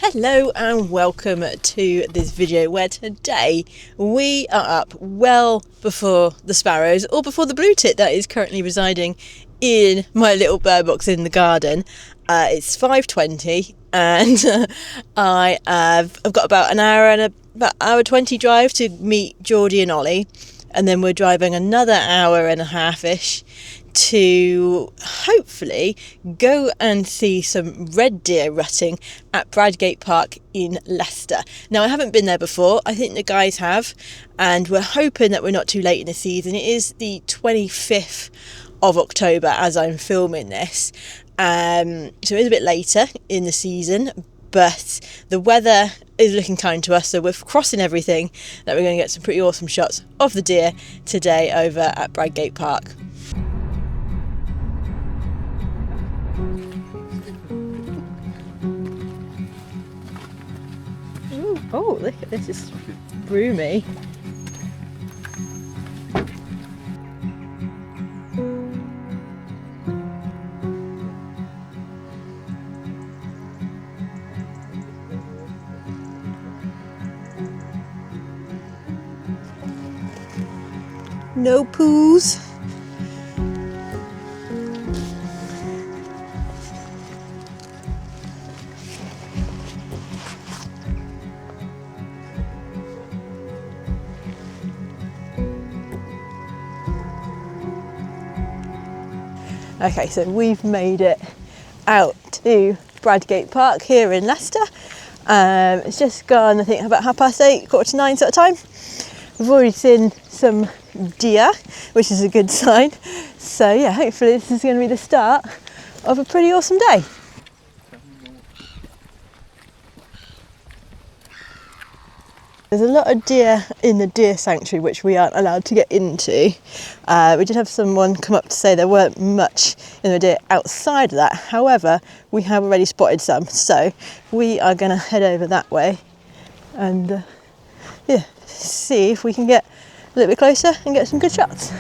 Hello and welcome to this video where today we are up well before the sparrows, or before the blue tit that is currently residing in my little bird box in the garden. It's 5:20 and I've got about an hour and about hour 20 drive to meet Jordey and Ollie, and then we're driving another hour and a half-ish to hopefully go and see some red deer rutting at Bradgate Park in Leicester. Now, I haven't been there before. I think the guys have, and we're hoping that we're not too late in the season. It is the 25th of October as I'm filming this, so it is a bit later in the season, but the weather is looking kind to us, so we're crossing everything that we're going to get some pretty awesome shots of the deer today over at Bradgate Park. Oh, look at this, it's roomy. No poos. Okay, so we've made it out to Bradgate Park here in Leicester. It's just gone, I think, about 8:30, 8:45 sort of time. We've already seen some deer, which is a good sign. So yeah, hopefully this is going to be the start of a pretty awesome day. There's a lot of deer in the deer sanctuary which we aren't allowed to get into. We did have someone come up to say there weren't much in the deer outside of that. However, we have already spotted some, so we are going to head over that way and see if we can get a little bit closer and get some good shots.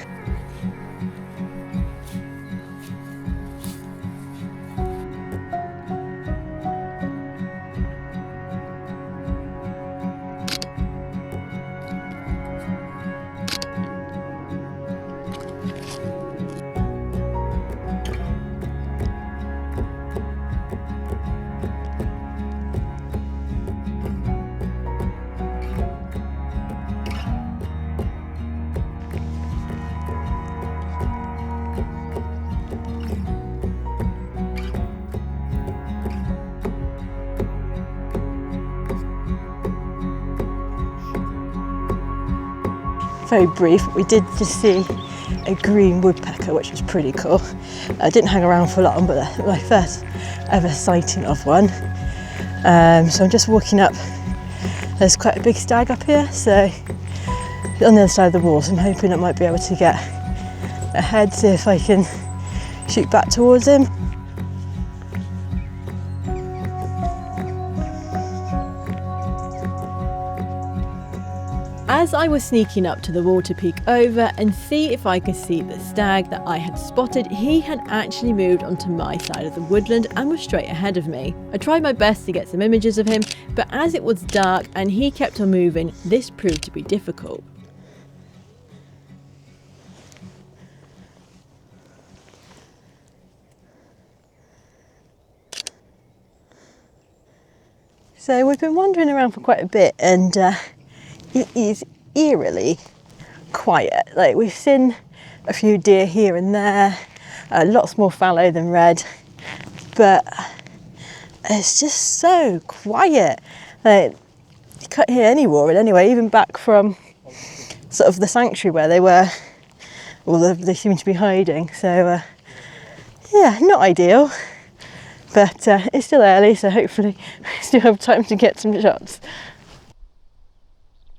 Very brief, we did just see a green woodpecker, which was pretty cool. I didn't hang around for long, but my first ever sighting of one. So I'm just walking up. There's quite a big stag up here, so on the other side of the wall, so I'm hoping I might be able to get ahead, see if I can shoot back towards him. As I was sneaking up to the wall to peek over and see if I could see the stag that I had spotted, he had actually moved onto my side of the woodland and was straight ahead of me. I tried my best to get some images of him, but as it was dark and he kept on moving, this proved to be difficult. So we've been wandering around for quite a bit, and it is eerily quiet. Like, we've seen a few deer here and there, lots more fallow than red, but it's just so quiet. Like, you can't hear any roaring anyway, even back from sort of the sanctuary where they were, well, they seem to be hiding. So yeah, not ideal, but it's still early, so hopefully we still have time to get some shots.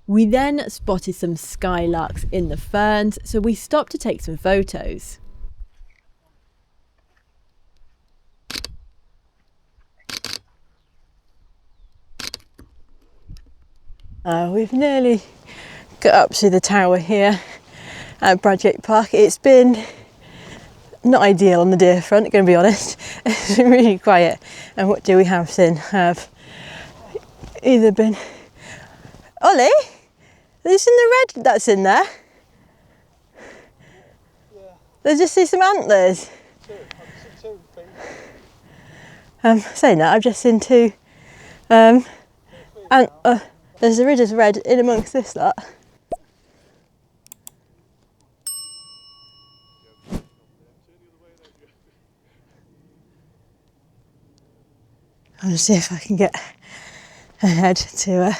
We then spotted some skylarks in the ferns, so we stopped to take some photos. We've nearly got up to the tower here at Bradgate Park. It's been not ideal on the deer front, going to be honest. It's been really quiet. And what do we have seen? Have either been... Ollie, have you seen the red that's in there? Yeah. There's just see some antlers. Saying that, I've just seen two, and there's a ridger's red in amongst this lot. I'm gonna see if I can get ahead to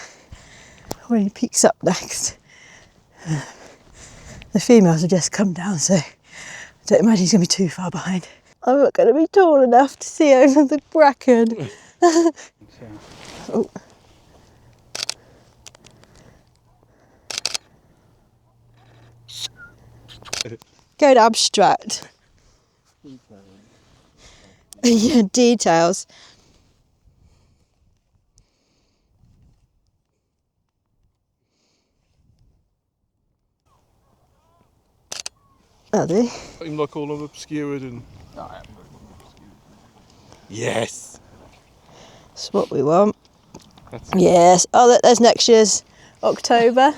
where he peeks up next. The females have just come down, so I don't imagine he's gonna be too far behind. I'm not gonna be tall enough to see over the bracken. Oh. Going abstract. Yeah, details. Are they? Seem like all of obscured and... Yes! That's what we want. Yes. Oh, there's next year's October.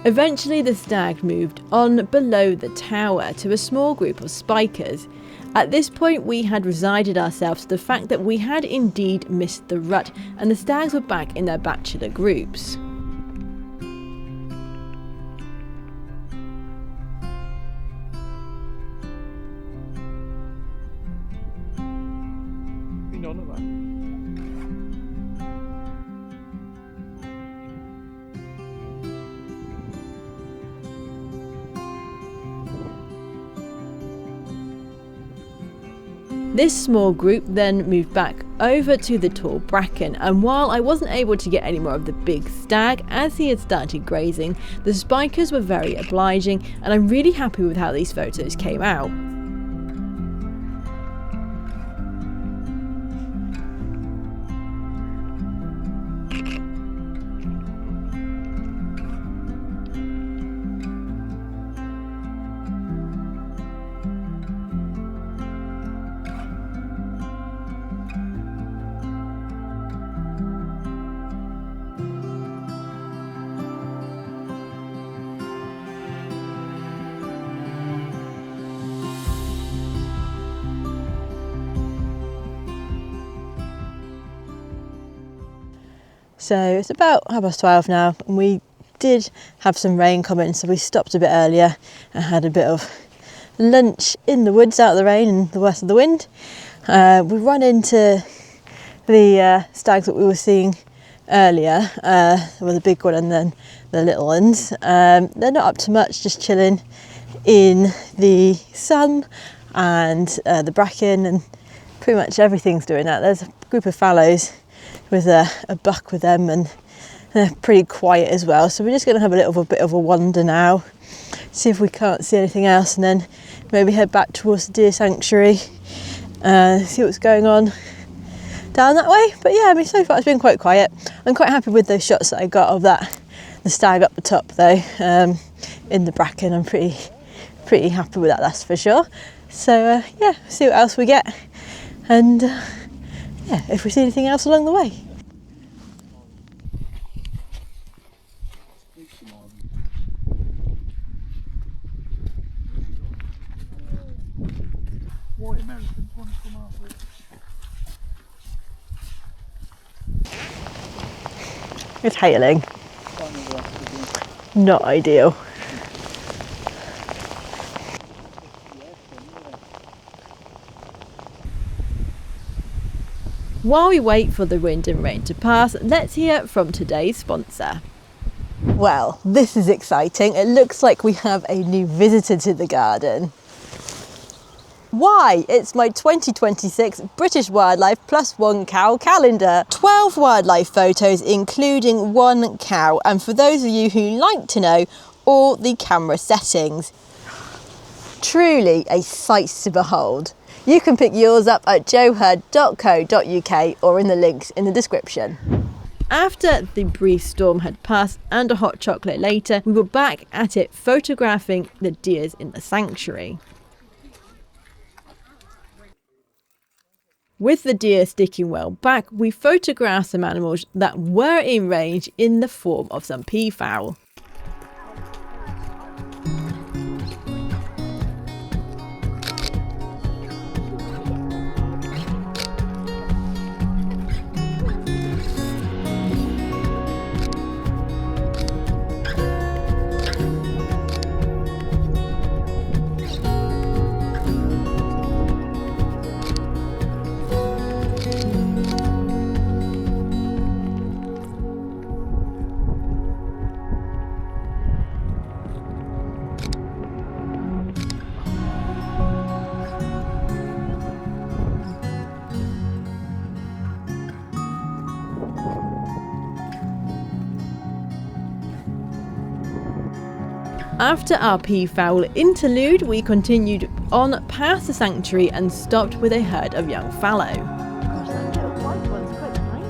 Eventually the stag moved on below the tower to a small group of spikers. At this point we had resigned ourselves to the fact that we had indeed missed the rut and the stags were back in their bachelor groups. None of that. This small group then moved back over to the tall bracken, and while I wasn't able to get any more of the big stag as he had started grazing, the spikers were very obliging and I'm really happy with how these photos came out. So it's about 12:30 now, and we did have some rain coming, so we stopped a bit earlier and had a bit of lunch in the woods out of the rain and the worst of the wind. We run into the stags that we were seeing earlier, well, the big one and then the little ones. They're not up to much, just chilling in the sun and the bracken, and pretty much everything's doing that. There's a group of fallows with a buck with them, and they're pretty quiet as well, so we're just going to have a bit of a wander now, see if we can't see anything else, and then maybe head back towards the deer sanctuary, see what's going on down that way. But yeah, I mean, so far it's been quite quiet. I'm quite happy with those shots that I got of the stag up the top though, in the bracken. I'm pretty happy with that, that's for sure. So yeah, see what else we get, and yeah, if we see anything else along the way. Why Americans want to come after it? It's hailing. Not ideal. While we wait for the wind and rain to pass, let's hear from today's sponsor. Well, this is exciting. It looks like we have a new visitor to the garden. Why? It's my 2026 British Wildlife +1 cow calendar. 12 wildlife photos including 1 cow, and for those of you who like to know, all the camera settings. Truly a sight to behold. You can pick yours up at joehurd.co.uk or in the links in the description. After the brief storm had passed and a hot chocolate later, we were back at it photographing the deers in the sanctuary. With the deer sticking well back, we photographed some animals that were in range in the form of some peafowl. After our peafowl interlude, we continued on past the sanctuary and stopped with a herd of young fallow. Gosh, that little white one's quite tiny,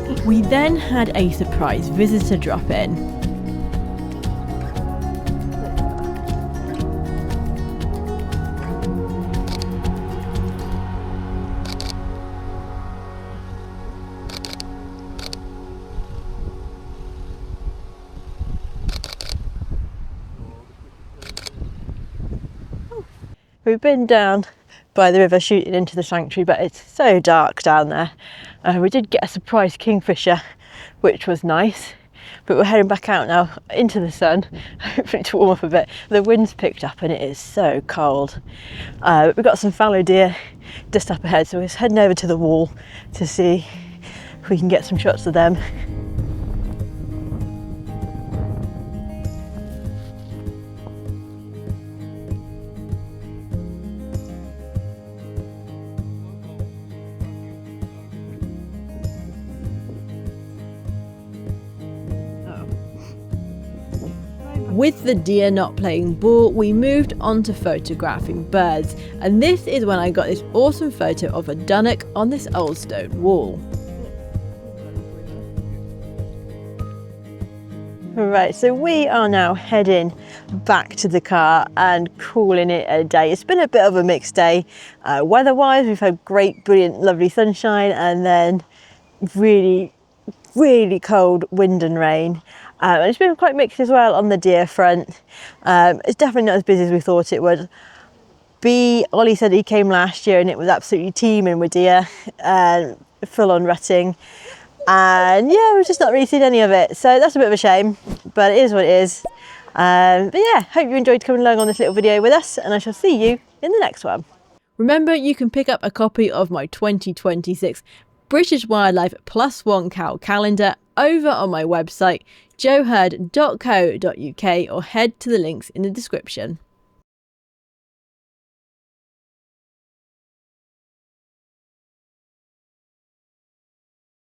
isn't it? We then had a surprise visitor drop in. We've been down by the river shooting into the sanctuary, but it's so dark down there. We did get a surprise kingfisher, which was nice, but we're heading back out now into the sun, hopefully to warm up a bit. The wind's picked up and it is so cold. We've got some fallow deer just up ahead, so we're just heading over to the wall to see if we can get some shots of them. With the deer not playing ball, we moved on to photographing birds, and this is when I got this awesome photo of a dunnock on this old stone wall. Right, so we are now heading back to the car and calling it a day. It's been a bit of a mixed day. Weather-wise, we've had great, brilliant, lovely sunshine, and then really cold wind and rain. And it's been quite mixed as well on the deer front. It's definitely not as busy as we thought it would be. Ollie said he came last year and it was absolutely teeming with deer, full on rutting. And yeah, we've just not really seen any of it. So that's a bit of a shame, but it is what it is. But yeah, hope you enjoyed coming along on this little video with us, and I shall see you in the next one. Remember, you can pick up a copy of my 2026 British Wildlife +1 cow calendar over on my website joeherd.co.uk, or head to the links in the description.